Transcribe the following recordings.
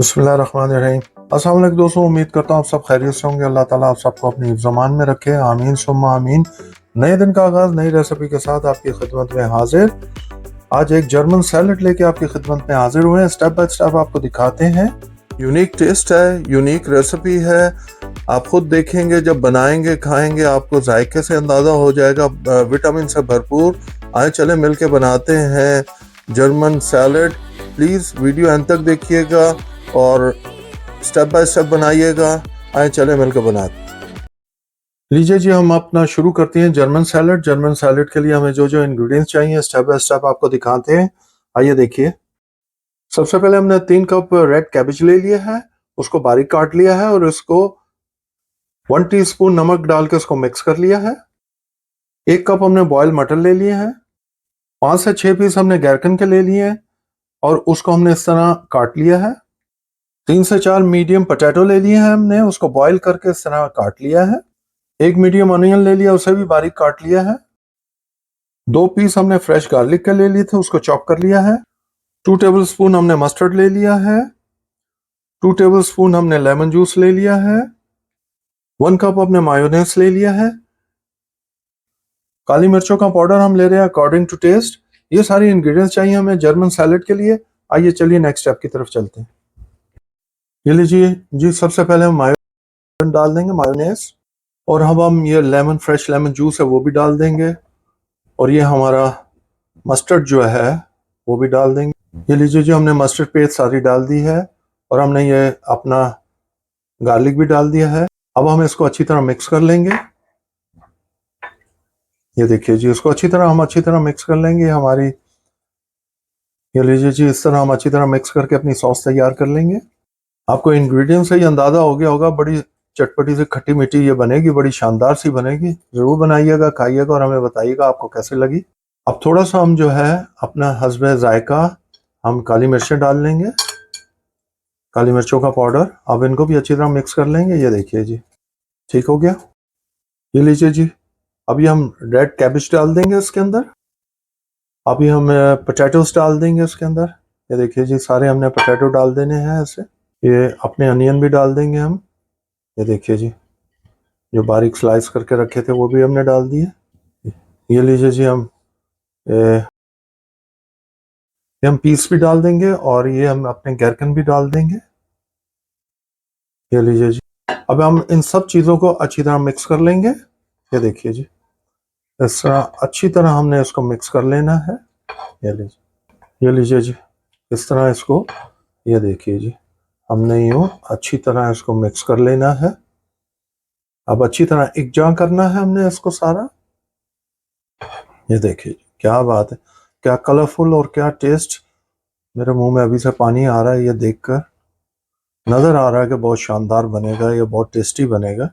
बिस्मिल्लाहिर्रहमानिर्रहीम। अस्सलाम वालेकुम दोस्तों, उम्मीद करता हूँ आप सब खैरियत से होंगे। अल्लाह ताला आप सबको अपनी हिफ्ज़-ओ-मान में रखे, आमीन सुम्मा आमीन। नए दिन का आगाज़ नई रेसिपी के साथ आपकी खिदमत में हाजिर। आज एक जर्मन सैलड लेके आपकी खिदमत में हाजिर हुए हैं। स्टेप बाय स्टेप आपको दिखाते हैं। यूनिक टेस्ट है, यूनिक रेसिपी है। आप खुद देखेंगे, जब बनाएंगे खाएंगे आपको जायके से अंदाज़ा हो जाएगा। विटामिन से भरपूर। आए चले मिलके बनाते हैं जर्मन सैलड। प्लीज़ वीडियो अंत तक देखिएगा और स्टेप बाय स्टेप बनाइएगा। आए चले मिलकर बनाते। लीजिए जी, हम अपना शुरू करते हैं जर्मन सैलड। जर्मन सैलड के लिए हमें जो जो इंग्रेडिएंट्स चाहिए स्टेप बाय स्टेप आपको दिखाते हैं। आइए देखिए। सबसे पहले हमने 3 कप रेड कैबेज ले लिया है, उसको बारीक काट लिया है और इसको 1 टीस्पून नमक डाल के उसको मिक्स कर लिया है। 1 कप हमने बॉयल मटर ले लिए हैं। 5 से 6 पीस हमने गैरकन के ले लिए हैं और उसको हमने इस तरह काट लिया है। 3 से 4 मीडियम पोटैटो ले लिए हैं हमने, उसको बॉईल करके इस तरह काट लिया है। 1 मीडियम अनियन ले लिया, उसे भी बारीक काट लिया है। 2 पीस हमने फ्रेश गार्लिक के ले लिए थे, उसको चॉप कर लिया है। 2 टेबलस्पून हमने मस्टर्ड ले लिया है। 2 टेबलस्पून हमने लेमन जूस ले लिया है। 1 कप हमने मायोनेज ले लिया है। काली मिर्चों का पाउडर हम ले रहे हैं अकॉर्डिंग टू टेस्ट। ये सारी इंग्रेडिएंट्स चाहिए हमें जर्मन सैलड के लिए। आइए चलिए नेक्स्ट स्टेप की तरफ चलते हैं। ये लीजिए जी, सबसे पहले हम मायोनेज डाल देंगे, मायोनेज। और अब हम ये फ्रेश लेमन जूस है वो भी डाल देंगे। और ये हमारा मस्टर्ड जो है वो भी डाल देंगे। ये लीजिए जी, हमने मस्टर्ड पेस्ट सारी डाल दी है और हमने ये अपना गार्लिक भी डाल दिया है। अब हम इसको अच्छी तरह मिक्स कर लेंगे। ये देखिए जी, इसको अच्छी तरह मिक्स कर लेंगे। हमारी ये लीजिए जी, इस तरह हम अच्छी तरह मिक्स करके अपनी सॉस तैयार कर लेंगे। आपको इंग्रेडिएंट्स से ही अंदाजा हो गया होगा, बड़ी चटपटी से खट्टी मीठी ये बनेगी, बड़ी शानदार सी बनेगी। जरूर बनाइएगा, खाइएगा और हमें बताइएगा आपको कैसे लगी। अब थोड़ा सा हम जो है अपना हस्बे जायका हम काली मिर्चें डाल लेंगे, काली मिर्चों का पाउडर। अब इनको भी अच्छी तरह मिक्स कर लेंगे। ये देखिए जी, ठीक हो गया। ये लीजिए जी, अभी हम रेड कैबेज डाल देंगे इसके अंदर। अभी हम पोटैटोस डाल देंगे इसके अंदर। ये देखिए जी, सारे हमने पोटैटो डाल देने हैं ऐसे। ये अपने अनियन भी डाल देंगे हम। ये देखिए जी, जो बारीक स्लाइस करके रखे थे वो भी हमने डाल दिए। ये लीजिए जी, हम पीस भी डाल देंगे और ये हम अपने गैरकन भी डाल देंगे। ये लीजिए जी, अब हम इन सब चीज़ों को अच्छी तरह मिक्स कर लेंगे। ये देखिए जी, इस तरह अच्छी तरह हमने इसको मिक्स कर लेना है। ये लीजिए जी, इस तरह इसको, ये देखिए जी, हमने यूँ अच्छी तरह इसको मिक्स कर लेना है। अब अच्छी तरह इकजा करना है हमने इसको सारा। ये देखिए क्या बात है, क्या कलरफुल और क्या टेस्ट। मेरे मुंह में अभी से पानी आ रहा है ये देखकर। नज़र आ रहा है कि बहुत शानदार बनेगा, ये बहुत टेस्टी बनेगा।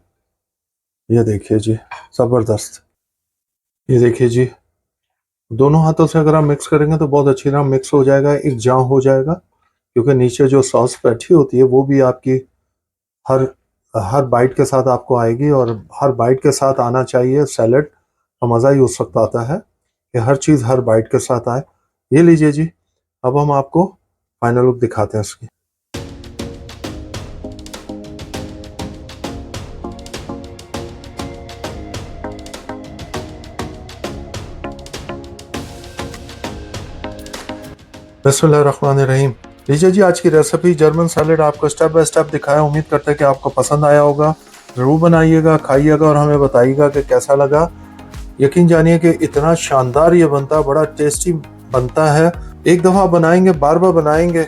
ये देखिए जी, ज़बरदस्त। ये देखिए जी, दोनों हाथों से अगर आप मिक्स करेंगे तो बहुत अच्छी तरह मिक्स हो जाएगा, इकजा हो जाएगा। क्योंकि नीचे जो सॉस बैठी होती है वो भी आपकी हर हर बाइट के साथ आपको आएगी और हर बाइट के साथ आना चाहिए। सैलड का मज़ा ही उस वक्त आता है कि हर चीज़ हर बाइट के साथ आए। ये लीजिए जी, अब हम आपको फाइनल लुक दिखाते हैं इसकी। बिस्मिल्लाहिर्रहमानिर्रहीम। लीजिए जी, आज की रेसिपी जर्मन सैलड आपको स्टेप बाय स्टेप दिखाया। उम्मीद करते हैं कि आपको पसंद आया होगा। ज़रूर बनाइएगा, खाइएगा और हमें बताइएगा कि कैसा लगा। यकीन जानिए कि इतना शानदार ये बनता है, बड़ा टेस्टी बनता है। एक दफ़ा बनाएंगे बार बार बनाएंगे।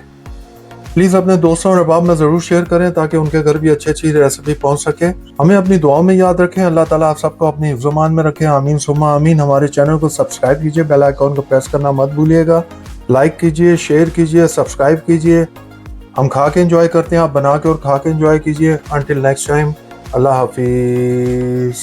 प्लीज़ अपने दोस्तों और अहबाब में ज़रूर शेयर करें ताकि उनके घर भी अच्छी रेसिपी पहुंच सके। हमें अपनी दुआओं में याद रखें। अल्लाह ताला आप सबको अपनी हिफ्ज़-ओ-मान में रखें, आमीन सुम्मा आमीन। हमारे चैनल को सब्सक्राइब कीजिए, बेल आइकॉन को प्रेस करना मत भूलिएगा। लाइक कीजिए, शेयर कीजिए, सब्सक्राइब कीजिए। हम खा के एंजॉय करते हैं, आप बना के और खा के एंजॉय कीजिए। अंटिल नेक्स्ट टाइम, अल्लाह हाफिज़।